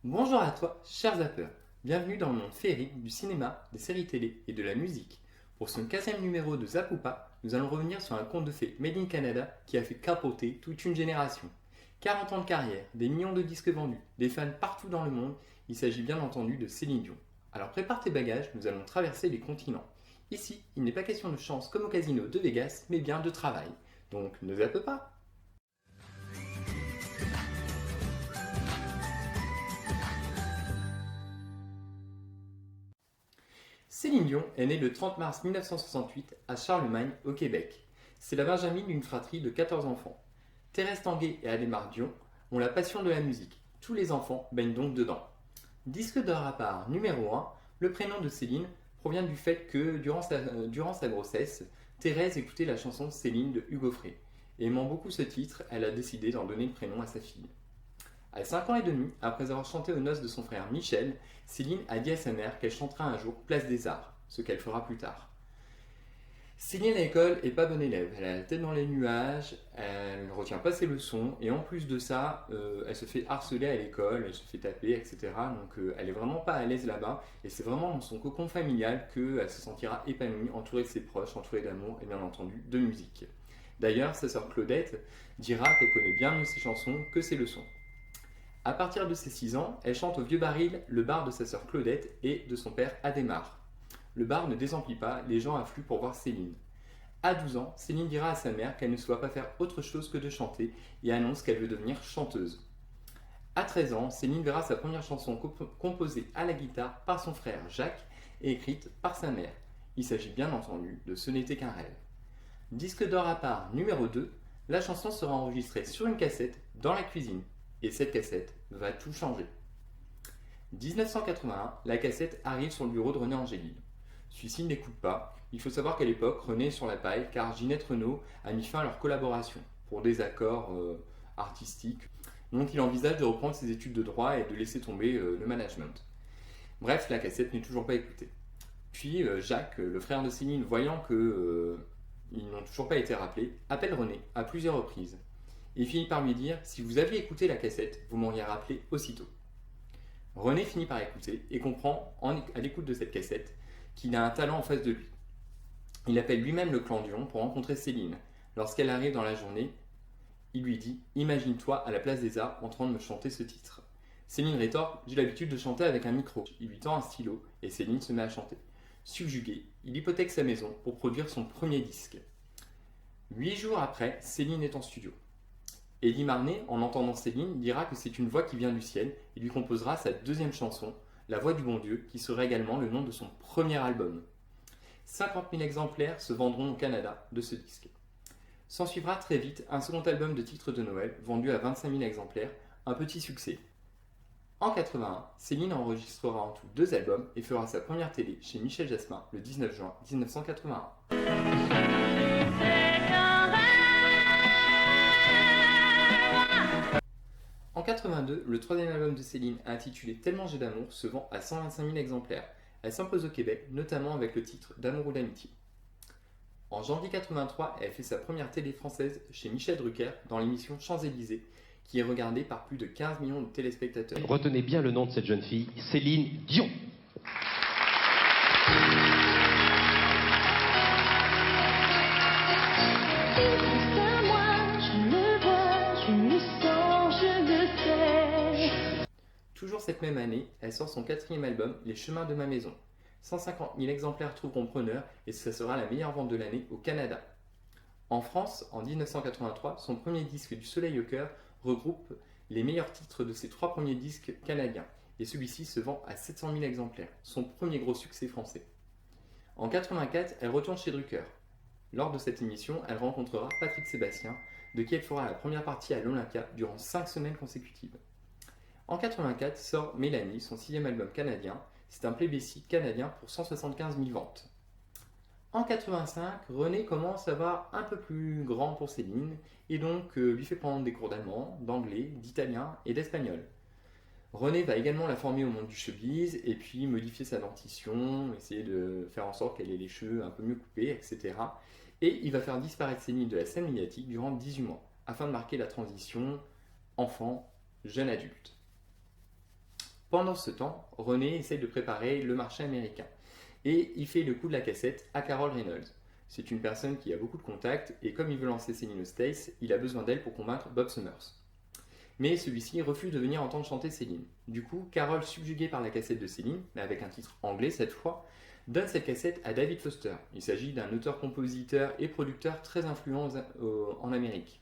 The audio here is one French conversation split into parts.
Bonjour à toi, chers zappeurs. Bienvenue dans le monde féerique du cinéma, des séries télé et de la musique. Pour ce 15e numéro de Zap ou pas, nous allons revenir sur un conte de fées made in Canada qui a fait capoter toute une génération. 40 ans de carrière, des millions de disques vendus, des fans partout dans le monde, il s'agit bien entendu de Céline Dion. Alors prépare tes bagages, nous allons traverser les continents. Ici, il n'est pas question de chance comme au casino de Vegas, mais bien de travail. Donc ne zappe pas. Céline Dion est née le 30 mars 1968 à Charlemagne, au Québec. C'est la benjamine d'une fratrie de 14 enfants. Thérèse Tanguay et Adhémar Dion ont la passion de la musique. Tous les enfants baignent donc dedans. Disque d'or à part numéro 1, le prénom de Céline provient du fait que, durant sa grossesse, Thérèse écoutait la chanson Céline de Hugo Frey. Et aimant beaucoup ce titre, elle a décidé d'en donner le prénom à sa fille. À 5 ans et demi, après avoir chanté aux noces de son frère Michel, Céline a dit à sa mère qu'elle chantera un jour Place des Arts, ce qu'elle fera plus tard. Céline à l'école est pas bonne élève, elle a la tête dans les nuages, elle ne retient pas ses leçons et en plus de ça, elle se fait harceler à l'école, elle se fait taper, etc. Donc elle est vraiment pas à l'aise là-bas et c'est vraiment dans son cocon familial qu'elle se sentira épanouie, entourée de ses proches, entourée d'amour et bien entendu de musique. D'ailleurs, sa sœur Claudette dira qu'elle connaît bien mieux ses chansons que ses leçons. À partir de ses 6 ans, elle chante au vieux baril le bar de sa sœur Claudette et de son père Adhémar. Le bar ne désemplit pas, les gens affluent pour voir Céline. À 12 ans, Céline dira à sa mère qu'elle ne souhaite pas faire autre chose que de chanter et annonce qu'elle veut devenir chanteuse. À 13 ans, Céline verra sa première chanson composée à la guitare par son frère Jacques et écrite par sa mère. Il s'agit bien entendu de Ce n'était qu'un rêve. Disque d'or à part numéro 2, la chanson sera enregistrée sur une cassette dans la cuisine. Et cette cassette va tout changer. 1981, la cassette arrive sur le bureau de René Angélil. Celui-ci ne l'écoute pas. Il faut savoir qu'à l'époque, René est sur la paille car Ginette Renault a mis fin à leur collaboration pour des accords artistiques. Donc il envisage de reprendre ses études de droit et de laisser tomber le management. Bref, la cassette n'est toujours pas écoutée. Puis Jacques, le frère de Céline, voyant que ils n'ont toujours pas été rappelés, appelle René à plusieurs reprises. Il finit par lui dire « Si vous aviez écouté la cassette, vous m'auriez rappelé aussitôt ». René finit par écouter et comprend, à l'écoute de cette cassette, qu'il a un talent en face de lui. Il appelle lui-même le clan Dion pour rencontrer Céline. Lorsqu'elle arrive dans la journée, il lui dit « Imagine-toi à la place des arts en train de me chanter ce titre ». Céline rétorque « J'ai l'habitude de chanter avec un micro ». Il lui tend un stylo et Céline se met à chanter. Subjugué, il hypothèque sa maison pour produire son premier disque. 8 jours après, Céline est en studio. Eddie Marnet, en entendant Céline, dira que c'est une voix qui vient du ciel et lui composera sa deuxième chanson, La Voix du Bon Dieu, qui sera également le nom de son premier album. 50 000 exemplaires se vendront au Canada de ce disque. S'en suivra très vite un second album de titres de Noël, vendu à 25 000 exemplaires, un petit succès. En 81, Céline enregistrera en tout 2 albums et fera sa première télé chez Michel Jasmin le 19 juin 1981. En 82, le troisième album de Céline, intitulé Tellement j'ai d'amour, se vend à 125 000 exemplaires. Elle s'impose au Québec, notamment avec le titre D'amour ou d'amitié. En janvier 83, elle fait sa première télé française chez Michel Drucker dans l'émission Champs-Élysées, qui est regardée par plus de 15 millions de téléspectateurs. Retenez bien le nom de cette jeune fille, Céline Dion. Toujours cette même année, elle sort son 4e album, Les Chemins de ma maison. 150 000 exemplaires trouveront preneur et ce sera la meilleure vente de l'année au Canada. En France, en 1983, son premier disque Du Soleil au cœur regroupe les meilleurs titres de ses 3 premiers disques canadiens et celui-ci se vend à 700 000 exemplaires, son premier gros succès français. En 1984, elle retourne chez Drucker. Lors de cette émission, elle rencontrera Patrick Sébastien, de qui elle fera la première partie à l'Olympia durant 5 semaines consécutives. En 1984 sort Mélanie, son 6e album canadien. C'est un plébiscite canadien pour 175 000 ventes. En 1985, René commence à avoir un peu plus grand pour Céline et donc lui fait prendre des cours d'allemand, d'anglais, d'italien et d'espagnol. René va également la former au monde du showbiz et puis modifier sa dentition, essayer de faire en sorte qu'elle ait les cheveux un peu mieux coupés, etc. Et il va faire disparaître Céline de la scène médiatique durant 18 mois, afin de marquer la transition enfant-jeune adulte. Pendant ce temps, René essaye de préparer le marché américain et il fait le coup de la cassette à Carol Reynolds. C'est une personne qui a beaucoup de contacts et comme il veut lancer Céline aux States, il a besoin d'elle pour convaincre Bob Summers. Mais celui-ci refuse de venir entendre chanter Céline. Du coup, Carol, subjuguée par la cassette de Céline, mais avec un titre anglais cette fois, donne cette cassette à David Foster. Il s'agit d'un auteur-compositeur et producteur très influent en Amérique.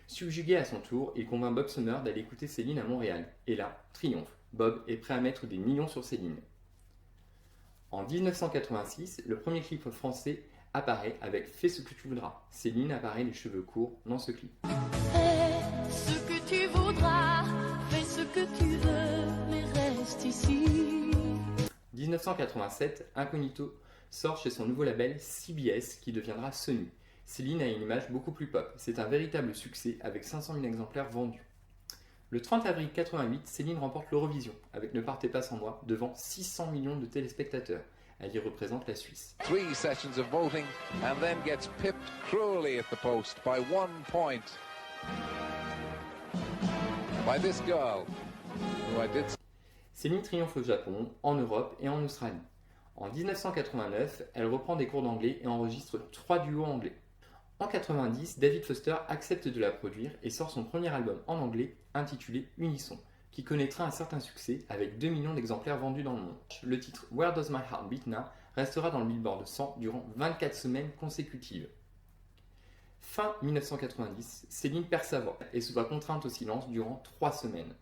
Subjugué à son tour, il convainc Bob Summers d'aller écouter Céline à Montréal. Et là, triomphe. Bob est prêt à mettre des millions sur Céline. En 1986, le premier clip français apparaît avec Fais ce que tu voudras. Céline apparaît les cheveux courts dans ce clip. Fais ce que tu voudras, fais ce que tu veux, mais reste ici. 1987, Incognito sort chez son nouveau label CBS qui deviendra Sony. Céline a une image beaucoup plus pop. C'est un véritable succès avec 500 000 exemplaires vendus. Le 30 avril 88, Céline remporte l'Eurovision avec Ne partez pas sans moi devant 600 millions de téléspectateurs. Elle y représente la Suisse. 3 sessions of voting and then gets pipped cruelly at the post by 1 point by this girl who I did. Céline triomphe au Japon, en Europe et en Australie. En 1989, elle reprend des cours d'anglais et enregistre 3 duos anglais. En 90, David Foster accepte de la produire et sort son premier album en anglais intitulé Unisson, qui connaîtra un certain succès avec 2 millions d'exemplaires vendus dans le monde. Le titre Where Does My Heart Beat Now restera dans le Billboard 100 durant 24 semaines consécutives. Fin 1990, Céline perd sa voix et se voit contrainte au silence durant 3 semaines.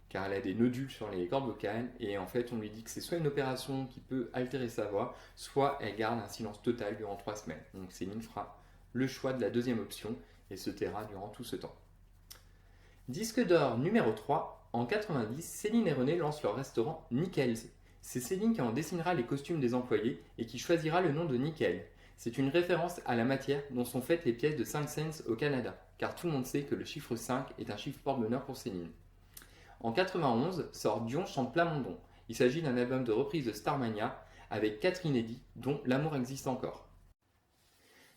Car elle a des nodules sur les cordes vocales et en fait on lui dit que c'est soit une opération qui peut altérer sa voix, soit elle garde un silence total durant 3 semaines. Donc Céline fera le choix de la deuxième option et se taira durant tout ce temps. Disque d'or numéro 3, en 90, Céline et René lancent leur restaurant Nickel's. C'est Céline qui en dessinera les costumes des employés et qui choisira le nom de Nickel. C'est une référence à la matière dont sont faites les pièces de 5 cents au Canada, car tout le monde sait que le chiffre 5 est un chiffre porte-bonheur pour Céline. En 91, sort Dion chante Plamondon. Il s'agit d'un album de reprise de Starmania avec 4 inédits, dont L'amour existe encore.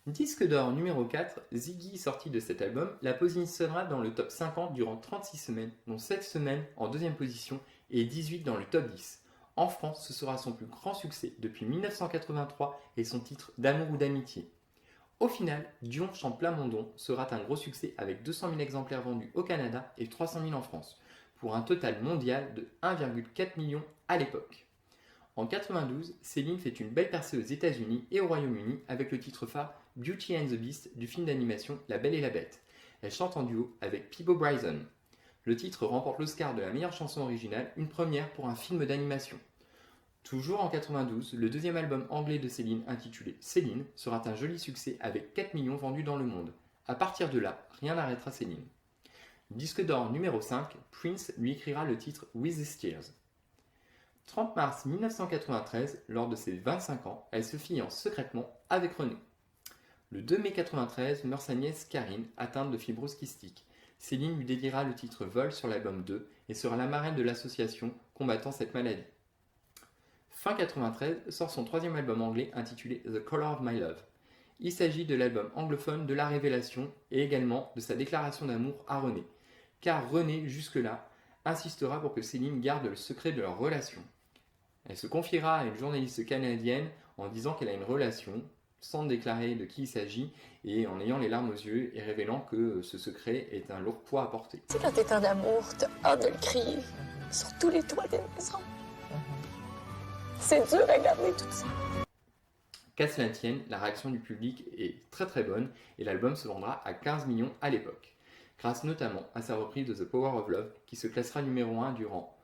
Disque d'or numéro 4, Ziggy, sorti de cet album, la positionnera dans le top 50 durant 36 semaines, dont 7 semaines en deuxième position et 18 dans le top 10. En France, ce sera son plus grand succès depuis 1983 et son titre D'amour ou d'amitié. Au final, Dion chante Plamondon sera un gros succès avec 200 000 exemplaires vendus au Canada et 300 000 en France, pour un total mondial de 1,4 million à l'époque. En 92, Céline fait une belle percée aux États-Unis et au Royaume-Uni avec le titre phare Beauty and the Beast du film d'animation La Belle et la Bête. Elle chante en duo avec Peabo Bryson. Le titre remporte l'Oscar de la meilleure chanson originale, une première pour un film d'animation. Toujours en 92, le deuxième album anglais de Céline intitulé Céline sera un joli succès avec 4 millions vendus dans le monde. À partir de là, rien n'arrêtera Céline. Disque d'or numéro 5, Prince lui écrira le titre With These Tears. 30 mars 1993, lors de ses 25 ans, elle se fiance secrètement avec René. Le 2 mai 1993, meurt sa nièce Karine, atteinte de fibrose kystique. Céline lui dédiera le titre Vol sur l'album 2 et sera la marraine de l'association combattant cette maladie. Fin 1993, sort son troisième album anglais intitulé The Color of My Love. Il s'agit de l'album anglophone de la révélation et également de sa déclaration d'amour à René. Car René, jusque-là, insistera pour que Céline garde le secret de leur relation. Elle se confiera à une journaliste canadienne en disant qu'elle a une relation, sans déclarer de qui il s'agit et en ayant les larmes aux yeux et révélant que ce secret est un lourd poids à porter. Tu sais, quand t'es en amour, t'as hâte de le crier sur tous les toits des maisons. C'est dur à garder tout ça. Qu'à cela tienne, la réaction du public est très très bonne et l'album se vendra à 15 millions à l'époque, grâce notamment à sa reprise de The Power of Love qui se classera numéro 1 durant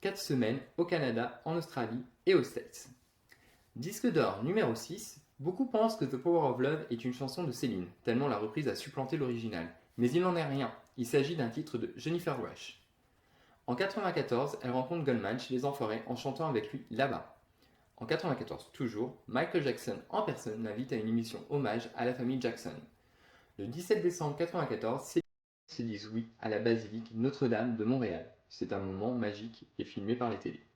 4 semaines au Canada, en Australie et aux States. Disque d'or numéro 6, beaucoup pensent que The Power of Love est une chanson de Céline, tellement la reprise a supplanté l'original. Mais il n'en est rien, il s'agit d'un titre de Jennifer Rush. En 1994, elle rencontre Goldman chez les Enfoirés en chantant avec lui Là-bas. En 1994 toujours, Michael Jackson en personne l'invite à une émission hommage à la famille Jackson. Le 17 décembre 1994, Céline se dit oui à la basilique Notre-Dame de Montréal. C'est un moment magique et filmé par les télés.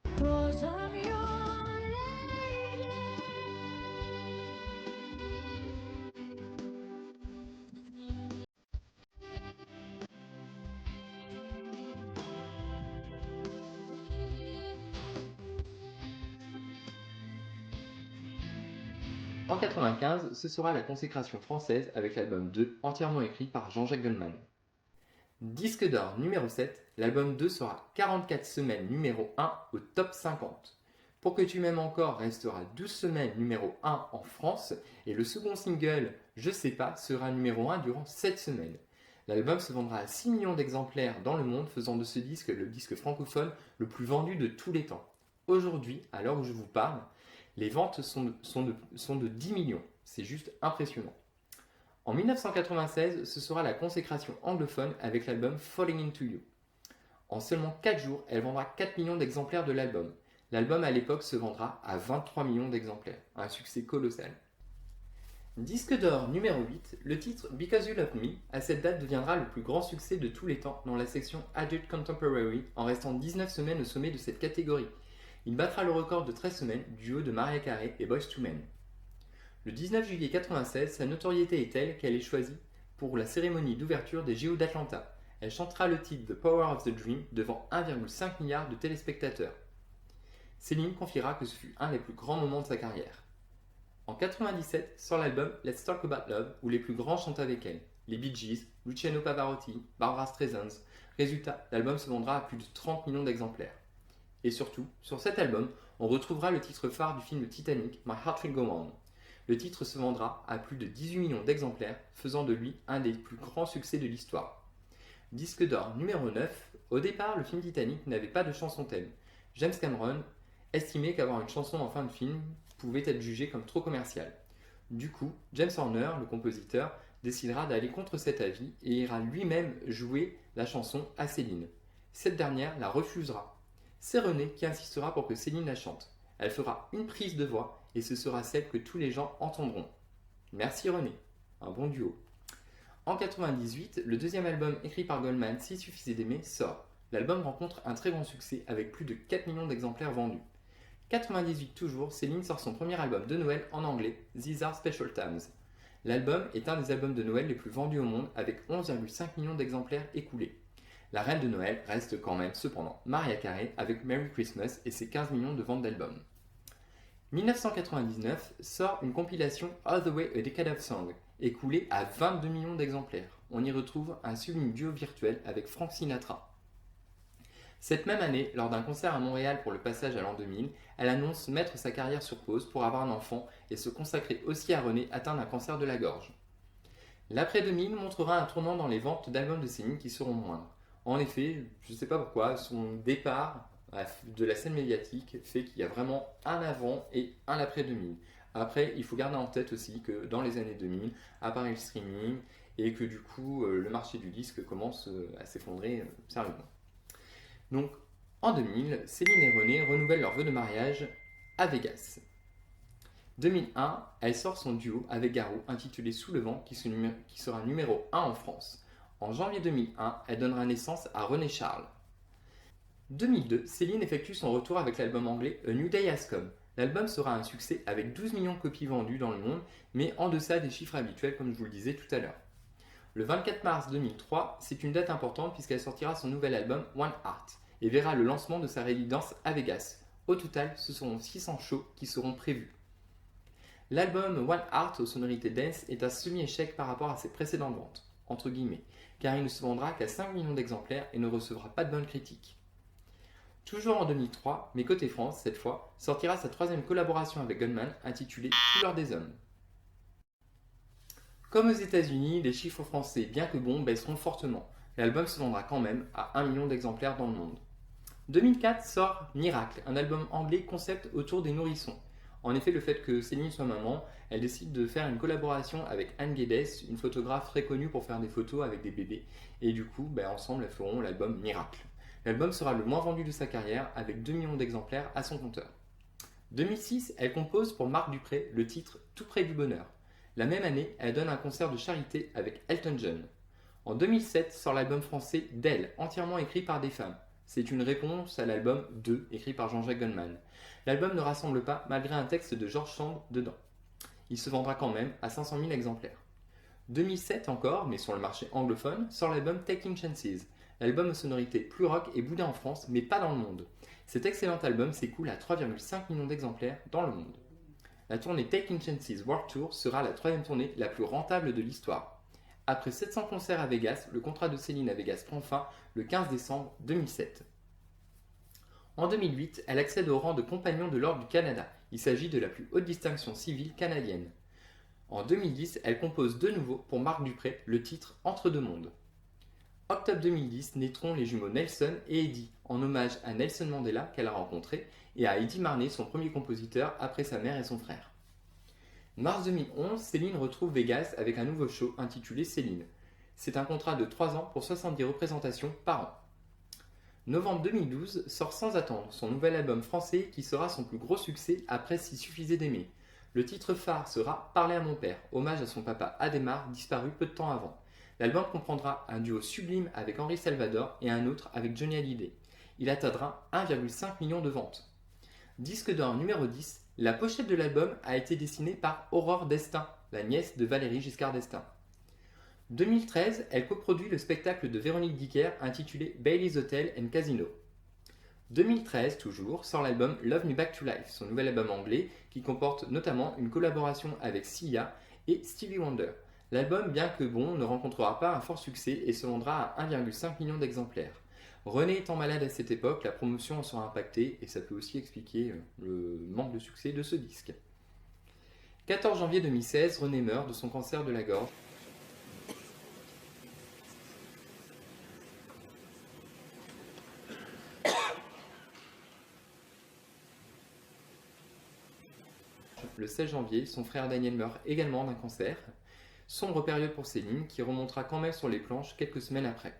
En 1995, ce sera la consécration française avec l'album 2, entièrement écrit par Jean-Jacques Goldman. Disque d'or numéro 7, l'album 2 sera 44 semaines numéro 1 au top 50. Pour que tu m'aimes encore restera 12 semaines numéro 1 en France et le second single Je sais pas sera numéro 1 durant 7 semaines. L'album se vendra à 6 millions d'exemplaires dans le monde, faisant de ce disque le disque francophone le plus vendu de tous les temps. Aujourd'hui, à l'heure où je vous parle, les ventes sont de 10 millions. C'est juste impressionnant. En 1996, ce sera la consécration anglophone avec l'album Falling Into You. En seulement 4 jours, elle vendra 4 millions d'exemplaires de l'album. L'album à l'époque se vendra à 23 millions d'exemplaires, un succès colossal. Disque d'or numéro 8, le titre Because You Love Me, à cette date deviendra le plus grand succès de tous les temps dans la section Adult Contemporary en restant 19 semaines au sommet de cette catégorie. Il battra le record de 13 semaines du duo de Mariah Carey et Boyz II Men. Le 19 juillet 1996, sa notoriété est telle qu'elle est choisie pour la cérémonie d'ouverture des JO d'Atlanta. Elle chantera le titre The Power of the Dream devant 1,5 milliard de téléspectateurs. Céline confiera que ce fut un des plus grands moments de sa carrière. En 1997 sort l'album Let's Talk About Love où les plus grands chantent avec elle. Les Bee Gees, Luciano Pavarotti, Barbra Streisand. Résultat, l'album se vendra à plus de 30 millions d'exemplaires. Et surtout, sur cet album, on retrouvera le titre phare du film Titanic, My Heart Will Go On. Le titre se vendra à plus de 18 millions d'exemplaires, faisant de lui un des plus grands succès de l'histoire. Disque d'or numéro 9, au départ, le film Titanic n'avait pas de chanson thème. James Cameron estimait qu'avoir une chanson en fin de film pouvait être jugé comme trop commercial. Du coup, James Horner, le compositeur, décidera d'aller contre cet avis et ira lui-même jouer la chanson à Céline. Cette dernière la refusera. C'est René qui insistera pour que Céline la chante. Elle fera une prise de voix et ce sera celle que tous les gens entendront. Merci René, un bon duo. En 1998, le deuxième album écrit par Goldman, S'il suffisait d'aimer, sort. L'album rencontre un très grand succès avec plus de 4 millions d'exemplaires vendus. 1998 toujours, Céline sort son premier album de Noël en anglais, These Are Special Times. L'album est un des albums de Noël les plus vendus au monde avec 11,5 millions d'exemplaires écoulés. La reine de Noël reste quand même cependant Mariah Carey avec Merry Christmas et ses 15 millions de ventes d'albums. 1999 sort une compilation All the Way a Decade of Song, écoulée à 22 millions d'exemplaires. On y retrouve un sublime duo virtuel avec Frank Sinatra. Cette même année, lors d'un concert à Montréal pour le passage à l'an 2000, elle annonce mettre sa carrière sur pause pour avoir un enfant et se consacrer aussi à René atteint d'un cancer de la gorge. L'après 2000 montrera un tournant dans les ventes d'albums de Céline qui seront moindres. En effet, je ne sais pas pourquoi, son départ de la scène médiatique fait qu'il y a vraiment un avant et un après 2000. Après, il faut garder en tête aussi que dans les années 2000, apparaît le streaming et que du coup, le marché du disque commence à s'effondrer sérieusement. Donc, en 2000, Céline et René renouvellent leur vœu de mariage à Vegas. 2001, elle sort son duo avec Garou intitulé Sous le vent qui sera numéro 1 en France. En janvier 2001, elle donnera naissance à René Charles. 2002, Céline effectue son retour avec l'album anglais A New Day Has Come. L'album sera un succès avec 12 millions de copies vendues dans le monde, mais en deçà des chiffres habituels comme je vous le disais tout à l'heure. Le 24 mars 2003, c'est une date importante puisqu'elle sortira son nouvel album One Heart et verra le lancement de sa résidence à Vegas. Au total, ce seront 600 shows qui seront prévus. L'album One Heart aux sonorités dance est un semi-échec par rapport à ses précédentes ventes, entre guillemets, car il ne se vendra qu'à 5 millions d'exemplaires et ne recevra pas de bonnes critiques. Toujours en 2003, mais côté France, cette fois, sortira sa troisième collaboration avec Goldman intitulée Couleur des hommes. Comme aux États-Unis, les chiffres français, bien que bons, baisseront fortement. L'album se vendra quand même à 1 million d'exemplaires dans le monde. 2004 sort Miracle, un album anglais concept autour des nourrissons. En effet, le fait que Céline soit maman, elle décide de faire une collaboration avec Anne Guedes, une photographe très connue pour faire des photos avec des bébés. Et du coup, ensemble, elles feront l'album Miracle. L'album sera le moins vendu de sa carrière, avec 2 millions d'exemplaires à son compteur. 2006, elle compose pour Marc Dupré le titre Tout près du bonheur. La même année, elle donne un concert de charité avec Elton John. En 2007 sort l'album français d'Elle, entièrement écrit par des femmes. C'est une réponse à l'album 2, écrit par Jean-Jacques Goldman. L'album ne rassemble pas, malgré un texte de Georges Sand dedans. Il se vendra quand même à 500 000 exemplaires. 2007 encore, mais sur le marché anglophone, sort l'album Taking Chances. L'album aux sonorités plus rock est boudé en France, mais pas dans le monde. Cet excellent album s'écoule à 3,5 millions d'exemplaires dans le monde. La tournée Taking Chances World Tour sera la 3e tournée la plus rentable de l'histoire. Après 700 concerts à Vegas, le contrat de Céline à Vegas prend fin le 15 décembre 2007. En 2008, elle accède au rang de compagnon de l'Ordre du Canada. Il s'agit de la plus haute distinction civile canadienne. En 2010, elle compose de nouveau pour Marc Dupré le titre Entre deux mondes. Octobre 2010 naîtront les jumeaux Nelson et Eddie, en hommage à Nelson Mandela qu'elle a rencontré et à Eddie Marnay, son premier compositeur après sa mère et son frère. Mars 2011, Céline retrouve Vegas avec un nouveau show intitulé Céline. C'est un contrat de 3 ans pour 70 représentations par an. Novembre 2012 sort sans attendre son nouvel album français qui sera son plus gros succès après S'il suffisait d'aimer. Le titre phare sera Parler à mon père, hommage à son papa Adhémar, disparu peu de temps avant. L'album comprendra un duo sublime avec Henri Salvador et un autre avec Johnny Hallyday. Il atteindra 1,5 million de ventes. Disque d'or numéro 10, la pochette de l'album a été dessinée par Aurore Destin, la nièce de Valéry Giscard d'Estaing. 2013, elle coproduit le spectacle de Véronique Dicker intitulé Bailey's Hotel and Casino. 2013 toujours, sort l'album Love Me Back to Life, son nouvel album anglais qui comporte notamment une collaboration avec Sia et Stevie Wonder. L'album, bien que bon, ne rencontrera pas un fort succès et se vendra à 1,5 million d'exemplaires. René étant malade à cette époque, la promotion en sera impactée et ça peut aussi expliquer le manque de succès de ce disque. 14 janvier 2016, René meurt de son cancer de la gorge. Le 16 janvier, son frère Daniel meurt également d'un cancer. Sombre période pour Céline, qui remontera quand même sur les planches quelques semaines après.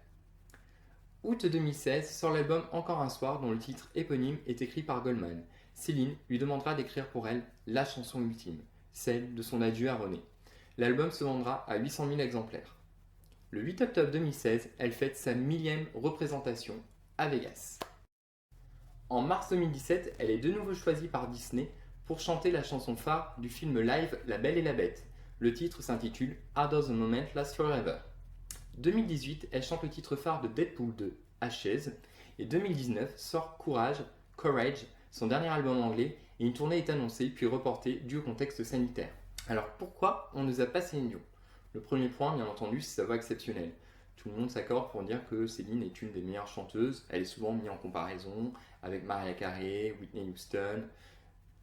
Août 2016 sort l'album Encore un soir, dont le titre éponyme est écrit par Goldman. Céline lui demandera d'écrire pour elle la chanson ultime, celle de son adieu à René. L'album se vendra à 800 000 exemplaires. Le 8 octobre 2016, elle fête sa 1000e représentation à Vegas. En mars 2017, elle est de nouveau choisie par Disney pour chanter la chanson phare du film live La Belle et la Bête. Le titre s'intitule How Does a Moment Last Forever. 2018, elle chante le titre phare de Deadpool 2, Ashes, et 2019 sort Courage, son dernier album anglais, et une tournée est annoncée puis reportée dû au contexte sanitaire. Alors pourquoi on nous a pas Céline Dion ? Le premier point, bien entendu, c'est sa voix exceptionnelle. Tout le monde s'accorde pour dire que Céline est une des meilleures chanteuses. Elle est souvent mise en comparaison avec Mariah Carey, Whitney Houston,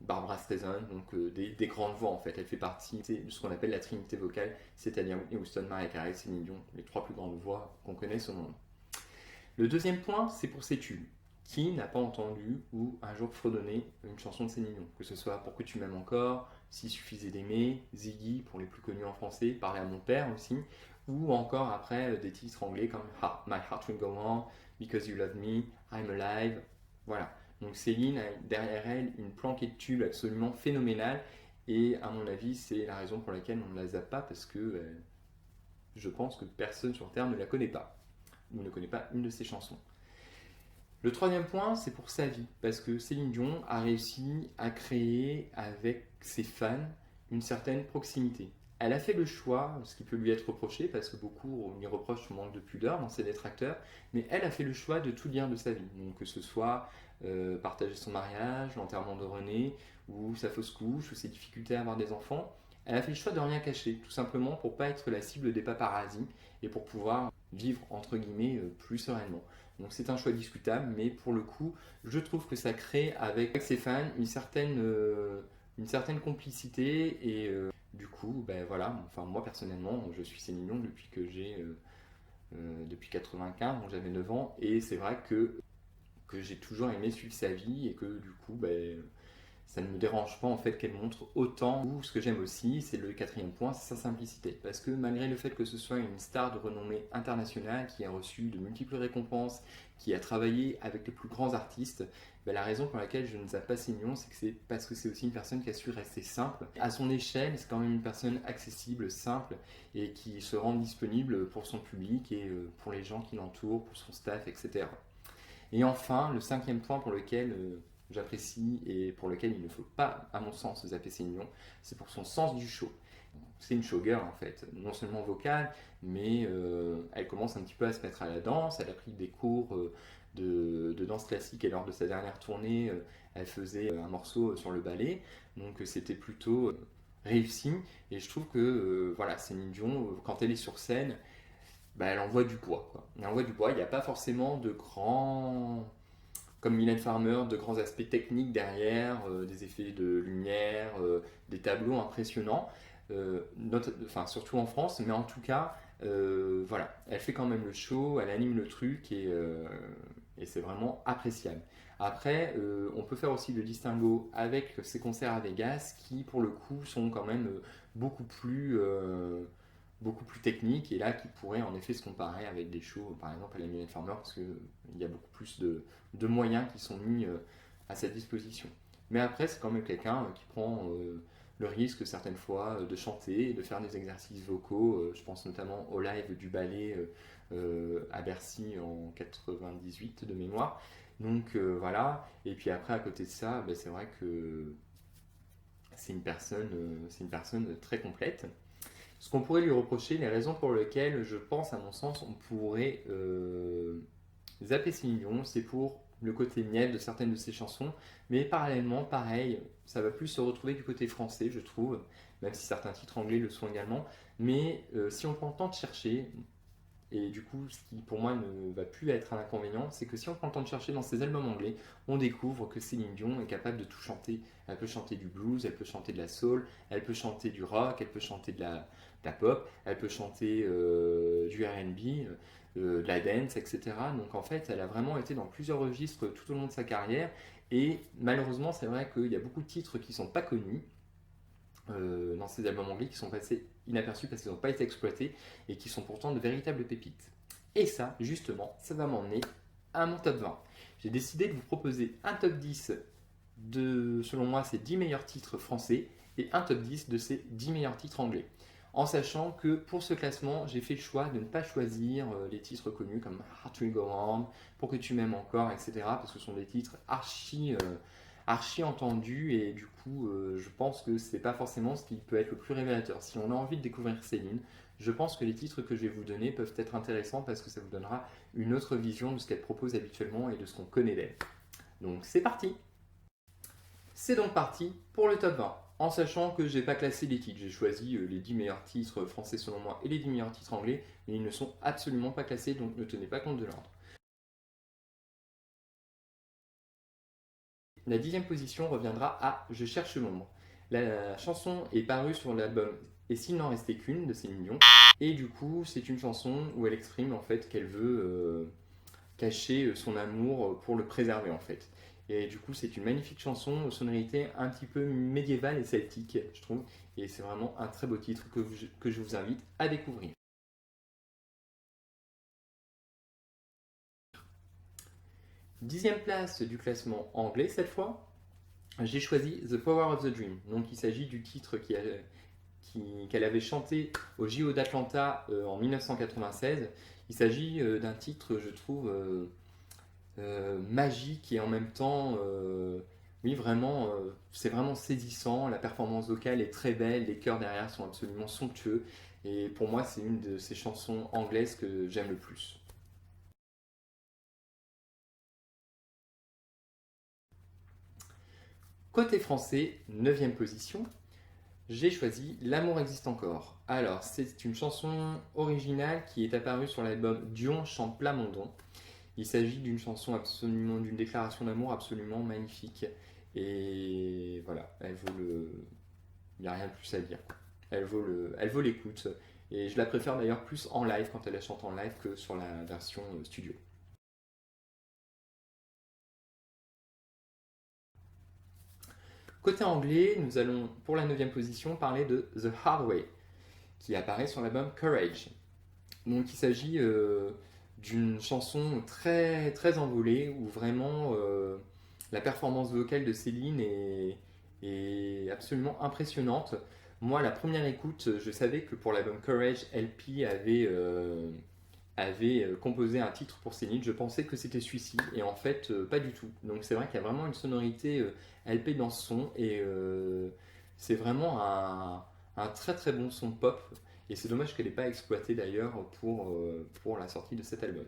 Barbra Streisand, donc des grandes voix en fait. Elle fait partie de ce qu'on appelle la trinité vocale, c'est-à-dire Whitney Houston, Mariah Carey, Céline Dion, les 3 plus grandes voix qu'on connaisse au monde. Le deuxième point, c'est pour ses tubes. Qui n'a pas entendu ou un jour fredonné une chanson de Céline Dion, que ce soit Pour que tu m'aimes encore, S'il suffisait d'aimer, Ziggy pour les plus connus en français, Parler à mon père aussi, ou encore après des titres anglais comme My Heart Will Go On, Because You Love Me, I'm Alive, voilà. Donc Céline a derrière elle une planquée de tubes absolument phénoménale et à mon avis c'est la raison pour laquelle on ne la zappe pas parce que je pense que personne sur Terre ne la connaît pas ou ne connaît pas une de ses chansons. Le troisième point c'est pour sa vie parce que Céline Dion a réussi à créer avec ses fans une certaine proximité. Elle a fait le choix, ce qui peut lui être reproché, parce que beaucoup lui reprochent son manque de pudeur dans ses détracteurs, mais elle a fait le choix de tout dire de sa vie. Donc que ce soit partager son mariage, l'enterrement de René, ou sa fausse couche, ou ses difficultés à avoir des enfants. Elle a fait le choix de rien cacher, tout simplement pour ne pas être la cible des paparazzis, et pour pouvoir vivre, entre guillemets, plus sereinement. Donc c'est un choix discutable, mais pour le coup, je trouve que ça crée avec ses fans une certaine complicité et du coup, ben voilà, enfin moi personnellement, je suis Céline Dion depuis que depuis 95, donc j'avais 9 ans, et c'est vrai que j'ai toujours aimé suivre sa vie et que du coup, ben, ça ne me dérange pas en fait qu'elle montre autant. Ou ce que j'aime aussi, c'est le quatrième point, c'est sa simplicité. Parce que malgré le fait que ce soit une star de renommée internationale qui a reçu de multiples récompenses, qui a travaillé avec les plus grands artistes, ben, la raison pour laquelle je ne zappe pas Céline Dion, c'est que c'est parce que c'est aussi une personne qui a su rester simple. À son échelle, c'est quand même une personne accessible, simple, et qui se rend disponible pour son public et pour les gens qui l'entourent, pour son staff, etc. Et enfin, le cinquième point pour lequel j'apprécie et pour lequel il ne faut pas, à mon sens, zapper Céline Dion, c'est pour son sens du show. C'est une showgirl en fait, non seulement vocale, mais elle commence un petit peu à se mettre à la danse, elle a pris des cours de de danse classique et lors de sa dernière tournée, elle faisait un morceau sur le ballet. Donc c'était plutôt réussi. Et je trouve que voilà, Céline Dion, quand elle est sur scène, bah, elle envoie du poids, quoi. Elle envoie du poids. Il n'y a pas forcément de grands, comme Mylène Farmer, de grands aspects techniques derrière, des effets de lumière, des tableaux impressionnants, enfin, surtout en France, mais en tout cas, voilà, elle fait quand même le show, elle anime le truc et c'est vraiment appréciable. Après, on peut faire aussi le distinguo avec ses concerts à Vegas qui, pour le coup, sont quand même beaucoup plus techniques et là qui pourraient en effet se comparer avec des shows, par exemple à la Mylène Farmer, parce qu'il y a beaucoup plus de moyens qui sont mis à sa disposition. Mais après, c'est quand même quelqu'un qui prend le risque certaines fois de chanter, de faire des exercices vocaux. Je pense notamment au live du ballet à Bercy en 98 de mémoire. Donc voilà, et puis après à côté de ça, ben, c'est vrai que c'est une personne très complète. Ce qu'on pourrait lui reprocher, les raisons pour lesquelles, je pense, à mon sens, on pourrait zapper Céline Dion, c'est pour le côté miel de certaines de ses chansons, mais parallèlement, pareil, ça va plus se retrouver du côté français, je trouve, même si certains titres anglais le sont également. Mais si on prend le temps de chercher, et du coup, ce qui pour moi ne va plus être un inconvénient, c'est que si on prend le temps de chercher dans ses albums anglais, on découvre que Céline Dion est capable de tout chanter. Elle peut chanter du blues, elle peut chanter de la soul, elle peut chanter du rock, elle peut chanter de la pop, elle peut chanter du R&B, de la dance, etc. Donc en fait, elle a vraiment été dans plusieurs registres tout au long de sa carrière. Et malheureusement, c'est vrai qu'il y a beaucoup de titres qui ne sont pas connus dans ces albums anglais qui sont passés inaperçus parce qu'ils n'ont pas été exploités et qui sont pourtant de véritables pépites. Et ça, justement, ça va m'emmener à mon top 20. J'ai décidé de vous proposer un top 10 de, selon moi, ces 10 meilleurs titres français et un top 10 de ces 10 meilleurs titres anglais. En sachant que pour ce classement, j'ai fait le choix de ne pas choisir les titres connus comme Heart Will Go On, Pour que tu m'aimes encore, etc. parce que ce sont des titres archi entendus et du coup, je pense que c'est pas forcément ce qui peut être le plus révélateur. Si on a envie de découvrir Céline, je pense que les titres que je vais vous donner peuvent être intéressants parce que ça vous donnera une autre vision de ce qu'elle propose habituellement et de ce qu'on connaît d'elle. Donc c'est parti! C'est donc parti pour le top 20. En sachant que je n'ai pas classé les titres, j'ai choisi les 10 meilleurs titres français selon moi et les 10 meilleurs titres anglais, mais ils ne sont absolument pas classés, donc ne tenez pas compte de l'ordre. La 10e position reviendra à Je cherche l'ombre. La chanson est parue sur l'album Et s'il n'en restait qu'une de Céline Dion, et du coup c'est une chanson où elle exprime en fait qu'elle veut cacher son amour pour le préserver en fait. Et du coup, c'est une magnifique chanson aux sonorités un petit peu médiévales et celtiques, je trouve. Et c'est vraiment un très beau titre que je vous invite à découvrir. 10e place du classement anglais cette fois. J'ai choisi The Power of the Dream. Donc il s'agit du titre qu'elle avait chanté au JO d'Atlanta en 1996. Il s'agit d'un titre, je trouve, magique et en même temps, oui, vraiment, c'est vraiment saisissant. La performance vocale est très belle, les chœurs derrière sont absolument somptueux. Et pour moi, c'est une de ces chansons anglaises que j'aime le plus. Côté français, 9e position, j'ai choisi L'amour existe encore. Alors, c'est une chanson originale qui est apparue sur l'album Dion chante Plamondon. Il s'agit d'une chanson absolument, d'une déclaration d'amour absolument magnifique. Et voilà, elle vaut le. Il n'y a rien de plus à dire. Elle vaut l'écoute. Et je la préfère d'ailleurs plus en live, quand elle la chante en live, que sur la version studio. Côté anglais, nous allons pour la 9e position parler de The Hard Way, qui apparaît sur l'album Courage. Donc il s'agit d'une chanson très, très envolée, où vraiment la performance vocale de Céline est absolument impressionnante. Moi, la première écoute, je savais que pour l'album Courage, LP avait composé un titre pour Céline. Je pensais que c'était celui-ci, et en fait, pas du tout. Donc c'est vrai qu'il y a vraiment une sonorité LP dans ce son, et c'est vraiment un très très bon son pop. Et c'est dommage qu'elle n'ait pas exploité d'ailleurs pour la sortie de cet album.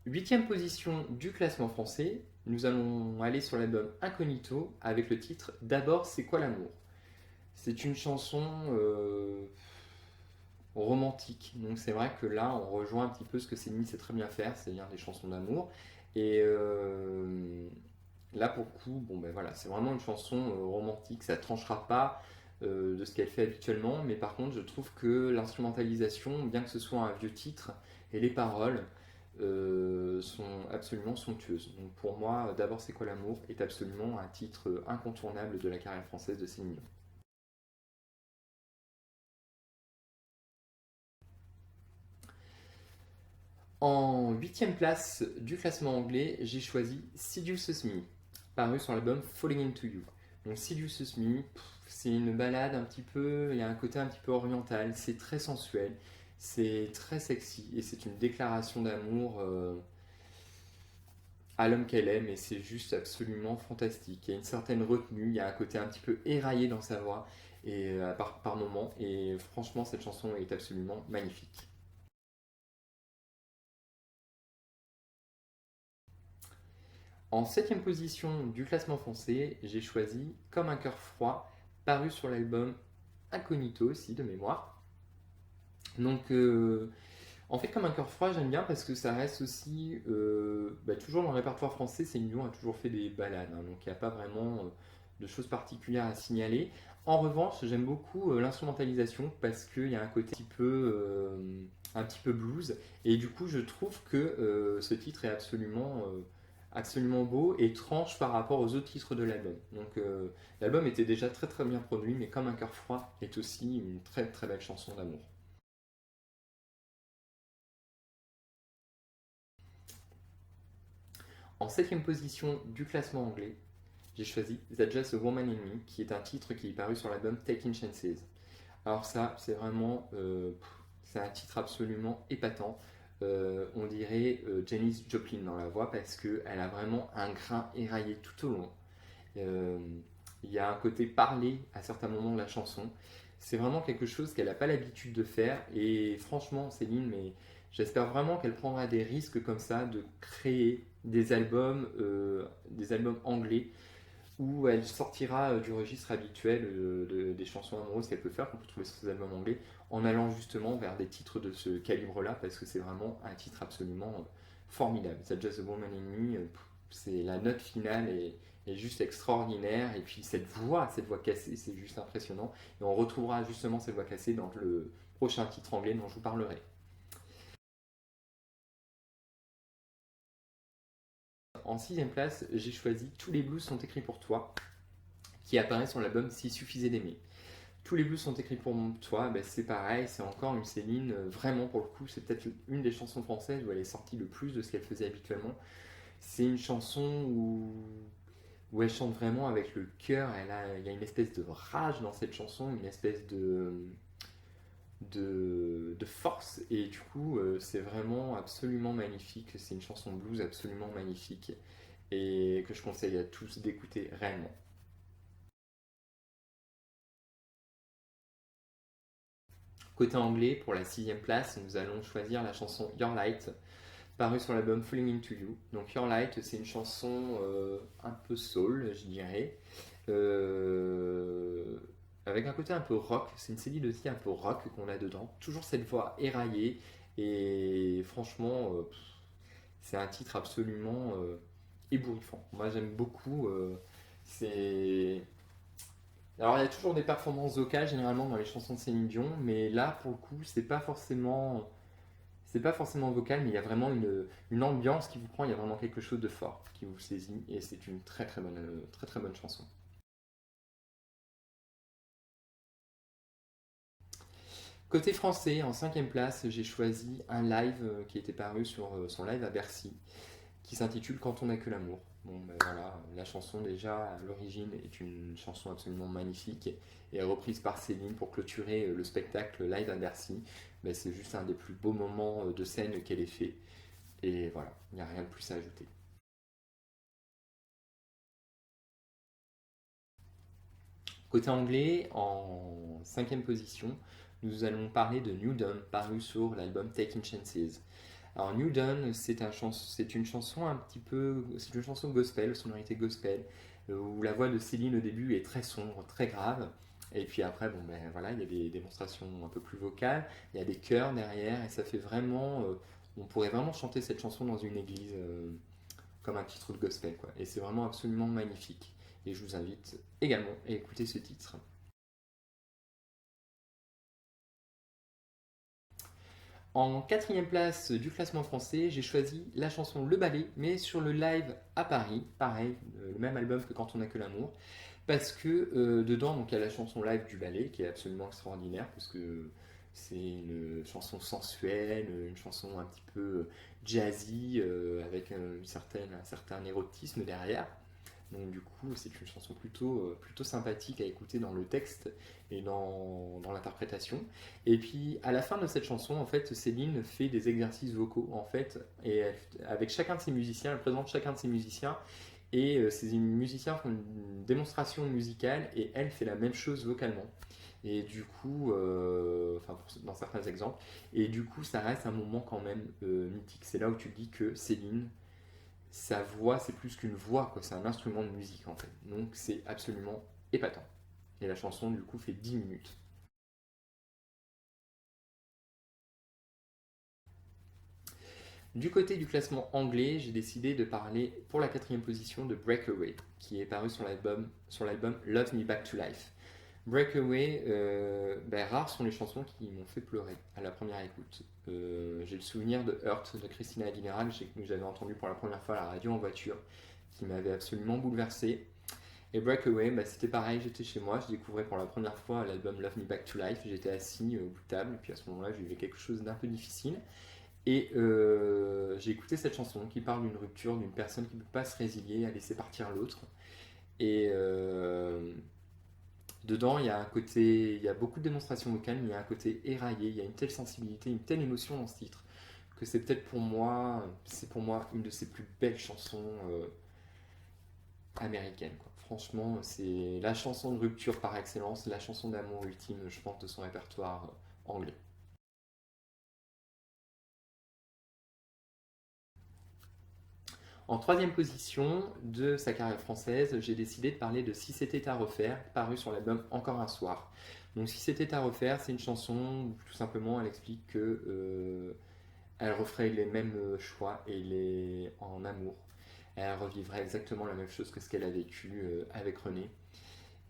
8e position du classement français, nous allons aller sur l'album Incognito avec le titre D'abord c'est quoi l'amour. C'est une chanson romantique, donc c'est vrai que là on rejoint un petit peu ce que Céline sait très bien faire, c'est-à-dire des chansons d'amour. Et là pour le coup, bon ben voilà, c'est vraiment une chanson romantique, ça tranchera pas de ce qu'elle fait habituellement, mais par contre je trouve que l'instrumentalisation, bien que ce soit un vieux titre, et les paroles sont absolument somptueuses. Donc pour moi, D'abord c'est quoi l'amour est absolument un titre incontournable de la carrière française de Céline Dion. En 8e place du classement anglais, j'ai choisi Seduce Me, paru sur l'album Falling Into You. Donc Seduce Me, c'est une balade un petit peu, il y a un côté un petit peu oriental, c'est très sensuel, c'est très sexy et c'est une déclaration d'amour à l'homme qu'elle aime et c'est juste absolument fantastique. Il y a une certaine retenue, il y a un côté un petit peu éraillé dans sa voix et par moments et franchement cette chanson est absolument magnifique. En 7e position du classement français, j'ai choisi Comme un cœur froid, paru sur l'album Incognito aussi de mémoire. Donc en fait Comme un cœur froid j'aime bien parce que ça reste aussi toujours dans le répertoire français. Céline Dion a toujours fait des ballades, hein, donc il n'y a pas vraiment de choses particulières à signaler. En revanche j'aime beaucoup l'instrumentalisation parce qu'il y a un côté un petit peu blues et du coup je trouve que ce titre est absolument beau et tranche par rapport aux autres titres de l'album. Donc l'album était déjà très très bien produit, mais Comme un cœur froid est aussi une très très belle chanson d'amour. En 7e position du classement anglais, j'ai choisi That's Just a Woman in Me, qui est un titre qui est paru sur l'album Taking Chances. Alors ça, c'est vraiment, c'est un titre absolument épatant. On dirait Janis Joplin dans la voix parce qu'elle a vraiment un grain éraillé tout au long. Euh, il y a un côté parlé à certains moments de la chanson. C'est vraiment quelque chose qu'elle n'a pas l'habitude de faire. Et franchement, Céline, mais j'espère vraiment qu'elle prendra des risques comme ça de créer des albums anglais où elle sortira du registre habituel des chansons amoureuses qu'elle peut faire, qu'on peut trouver sur ses albums anglais, en allant justement vers des titres de ce calibre-là, parce que c'est vraiment un titre absolument formidable. That's Just a Woman in Me, c'est la note finale est juste extraordinaire, et puis cette voix cassée, c'est juste impressionnant. Et on retrouvera justement cette voix cassée dans le prochain titre anglais dont je vous parlerai. En 6e place, j'ai choisi Tous les blues sont écrits pour toi, qui apparaît sur l'album S'il suffisait d'aimer. Tous les blues sont écrits pour toi, ben c'est pareil, c'est encore une Céline, vraiment pour le coup, c'est peut-être une des chansons françaises où elle est sortie le plus de ce qu'elle faisait habituellement. C'est une chanson où elle chante vraiment avec le cœur, il y a une espèce de rage dans cette chanson, une espèce de force, et du coup c'est vraiment absolument magnifique, c'est une chanson blues absolument magnifique, et que je conseille à tous d'écouter réellement. Côté anglais, pour la 6e place, nous allons choisir la chanson Your Light, parue sur l'album Falling Into You. Donc Your Light, c'est une chanson un peu soul, je dirais, avec un côté un peu rock. C'est une Céline aussi un peu rock qu'on a dedans. Toujours cette voix éraillée, et franchement, c'est un titre absolument ébouriffant. Moi j'aime beaucoup. C'est Alors, il y a toujours des performances vocales généralement dans les chansons de Céline Dion, mais là, pour le coup, c'est pas forcément vocal, mais il y a vraiment une ambiance qui vous prend, il y a vraiment quelque chose de fort qui vous saisit, et c'est une très très bonne chanson. Côté français, en 5e place, j'ai choisi un live qui était paru sur son live à Bercy, qui s'intitule Quand on n'a que l'amour. Bon, ben voilà, la chanson déjà à l'origine est une chanson absolument magnifique et reprise par Céline pour clôturer le spectacle live à Bercy. Ben, c'est juste un des plus beaux moments de scène qu'elle ait fait. Et voilà, il n'y a rien de plus à ajouter. Côté anglais, en 5e position, nous allons parler de New Dawn, paru sur l'album Taking Chances. Alors New Dawn, c'est une chanson un petit peu, c'est une chanson gospel, sonorité gospel, où la voix de Céline au début est très sombre, très grave. Et puis après, bon ben voilà, il y a des démonstrations un peu plus vocales, il y a des chœurs derrière, et ça fait vraiment, on pourrait vraiment chanter cette chanson dans une église comme un titre de gospel, quoi. Et c'est vraiment absolument magnifique. Et je vous invite également à écouter ce titre. En quatrième place du classement français, j'ai choisi la chanson Le Ballet, mais sur le live à Paris, pareil, le même album que Quand on n'a que l'amour, parce que dedans, donc, il y a la chanson live du ballet, qui est absolument extraordinaire, parce que c'est une chanson sensuelle, une chanson un petit peu jazzy, avec un certain érotisme derrière. Donc du coup, c'est une chanson plutôt sympathique à écouter dans le texte et dans l'interprétation. Et puis à la fin de cette chanson, en fait, Céline fait des exercices vocaux, en fait, et avec chacun de ses musiciens, elle présente chacun de ses musiciens, et ces musiciens font une démonstration musicale, et elle fait la même chose vocalement. Et du coup, dans certains exemples, et du coup, ça reste un moment quand même mythique. C'est là où tu dis que Céline, sa voix, c'est plus qu'une voix, quoi. C'est un instrument de musique en fait. Donc c'est absolument épatant. Et la chanson, du coup, fait 10 minutes. Du côté du classement anglais, j'ai décidé de parler pour la quatrième position de Breakaway, qui est paru sur l'album Love Me Back to Life. Breakaway, rares sont les chansons qui m'ont fait pleurer à la première écoute. J'ai le souvenir de Hurt de Christina Aguilera que j'avais entendu pour la première fois à la radio en voiture, qui m'avait absolument bouleversé. Et Breakaway, c'était pareil, j'étais chez moi, je découvrais pour la première fois l'album Love Me Back to Life, j'étais assis au bout de table, et puis à ce moment-là, j'ai vu quelque chose d'un peu difficile. Et j'ai écouté cette chanson qui parle d'une rupture, d'une personne qui ne peut pas se résilier à laisser partir l'autre. Et dedans, il y a beaucoup de démonstrations vocales, mais il y a un côté éraillé, il y a une telle sensibilité, une telle émotion dans ce titre, que c'est peut-être pour moi une de ses plus belles chansons américaines, quoi. Franchement, c'est la chanson de rupture par excellence, la chanson d'amour ultime, je pense, de son répertoire anglais. En troisième position de sa carrière française, j'ai décidé de parler de Si c'était à refaire, paru sur l'album Encore un soir. Donc Si c'était à refaire, c'est une chanson où tout simplement elle explique que elle referait les mêmes choix en amour. Elle revivrait exactement la même chose que ce qu'elle a vécu avec René.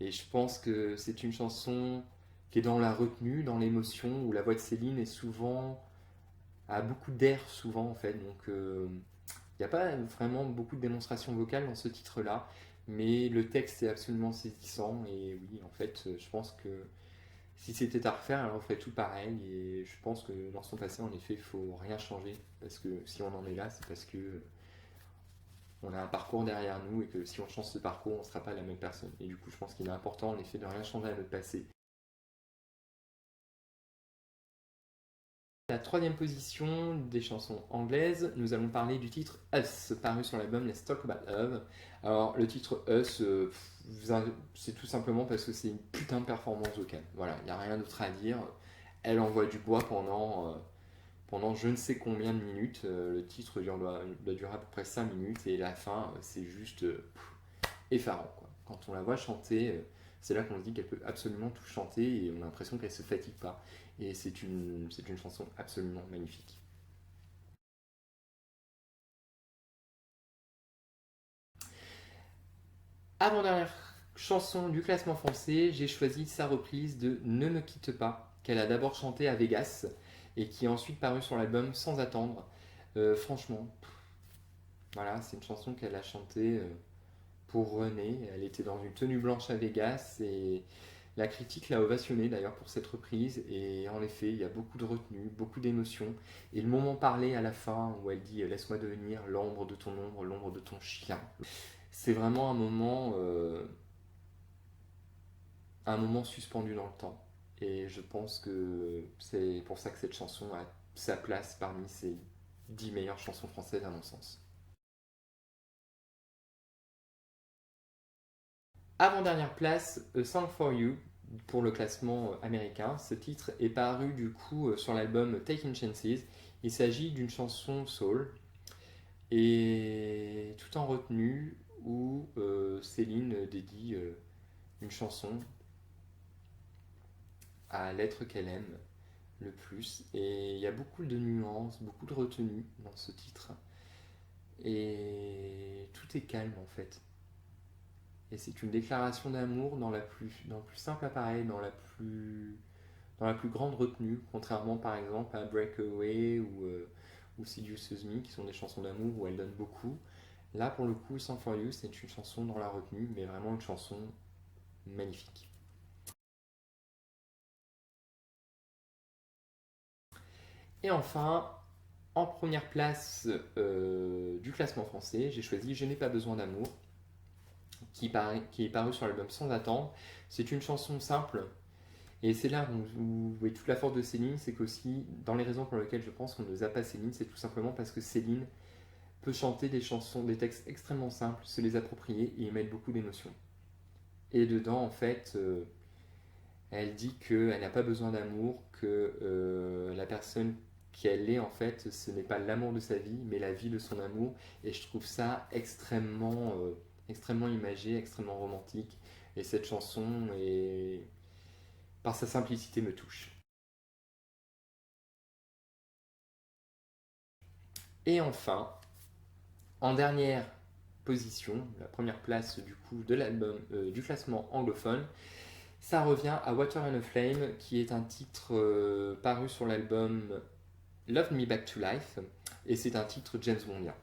Et je pense que c'est une chanson qui est dans la retenue, dans l'émotion, où la voix de Céline a beaucoup d'air souvent en fait. Donc il n'y a pas vraiment beaucoup de démonstrations vocales dans ce titre-là, mais le texte est absolument saisissant. Et oui, en fait, je pense que si c'était à refaire, elle referait tout pareil. Et je pense que dans son passé, en effet, il ne faut rien changer. Parce que si on en est là, c'est parce que on a un parcours derrière nous et que si on change ce parcours, on ne sera pas la même personne. Et du coup, je pense qu'il est important, en effet, de rien changer à notre passé. La troisième position des chansons anglaises, nous allons parler du titre Us, paru sur l'album Let's Talk About Love. Alors le titre Us, c'est tout simplement parce que c'est une putain de performance vocale. Voilà, il n'y a rien d'autre à dire. Elle envoie du bois pendant je ne sais combien de minutes. Le titre doit durer à peu près 5 minutes et la fin, c'est juste effarant, quoi. Quand on la voit chanter, c'est là qu'on se dit qu'elle peut absolument tout chanter et on a l'impression qu'elle ne se fatigue pas. Et c'est une chanson absolument magnifique. Avant-dernière chanson du classement français, j'ai choisi sa reprise de Ne me quitte pas, qu'elle a d'abord chanté à Vegas et qui est ensuite paru sur l'album Sans attendre. Franchement, voilà, c'est une chanson qu'elle a chantée pour René. Elle était dans une tenue blanche à Vegas et la critique l'a ovationnée d'ailleurs pour cette reprise. Et en effet, il y a beaucoup de retenue, beaucoup d'émotions. Et le moment parlé à la fin où elle dit « Laisse-moi devenir l'ombre de ton ombre, l'ombre de ton chien ». C'est vraiment un moment suspendu dans le temps. Et je pense que c'est pour ça que cette chanson a sa place parmi ces 10 meilleures chansons françaises à mon sens. Avant-dernière place, A Song for You pour le classement américain. Ce titre est paru du coup sur l'album Taking Chances. Il s'agit d'une chanson soul, et tout en retenue, où Céline dédie une chanson à l'être qu'elle aime le plus. Et il y a beaucoup de nuances, beaucoup de retenue dans ce titre. Et tout est calme en fait. Et c'est une déclaration d'amour dans le plus simple appareil, dans la plus grande retenue, contrairement par exemple à Breakaway ou Seduces Me, qui sont des chansons d'amour où elle donne beaucoup. Là, pour le coup, Song for You, c'est une chanson dans la retenue, mais vraiment une chanson magnifique. Et enfin, en première place du classement français, j'ai choisi Je n'ai pas besoin d'amour, qui est paru sur l'album Sans attendre. C'est une chanson simple, et c'est là où vous voyez toute la force de Céline. C'est qu'aussi, dans les raisons pour lesquelles je pense qu'on ne zappe pas Céline, c'est tout simplement parce que Céline peut chanter des chansons, des textes extrêmement simples, se les approprier et y mettre beaucoup d'émotions. Et dedans, en fait, elle dit qu'elle n'a pas besoin d'amour, que la personne qu'elle est, en fait, ce n'est pas l'amour de sa vie, mais la vie de son amour. Et je trouve ça extrêmement imagé, extrêmement romantique. Et cette chanson, par sa simplicité, me touche. Et enfin, en dernière position, la première place du coup de l'album du classement anglophone, ça revient à Water and a Flame, qui est un titre paru sur l'album Love Me Back to Life, et c'est un titre James Bondien.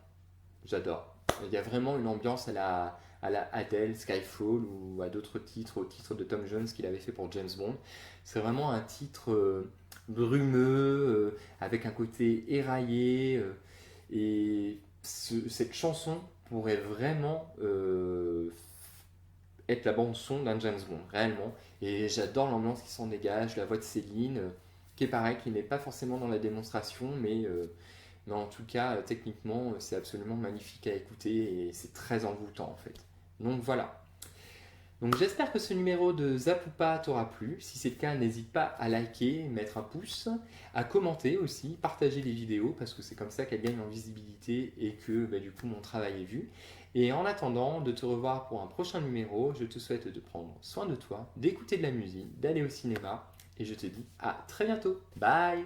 J'adore. Il y a vraiment une ambiance à la Adele, Skyfall, ou à d'autres titres, au titre de Tom Jones qu'il avait fait pour James Bond. C'est vraiment un titre brumeux, avec un côté éraillé, et cette chanson pourrait vraiment être la bande son d'un James Bond, réellement. Et j'adore l'ambiance qui s'en dégage, la voix de Céline, qui est pareil, qui n'est pas forcément dans la démonstration, mais en tout cas, techniquement, c'est absolument magnifique à écouter et c'est très envoûtant en fait. Donc voilà. Donc j'espère que ce numéro de Zap ou pas t'aura plu. Si c'est le cas, n'hésite pas à liker, mettre un pouce, à commenter aussi, partager les vidéos parce que c'est comme ça qu'elles gagnent en visibilité et que du coup mon travail est vu. Et en attendant de te revoir pour un prochain numéro, je te souhaite de prendre soin de toi, d'écouter de la musique, d'aller au cinéma et je te dis à très bientôt. Bye!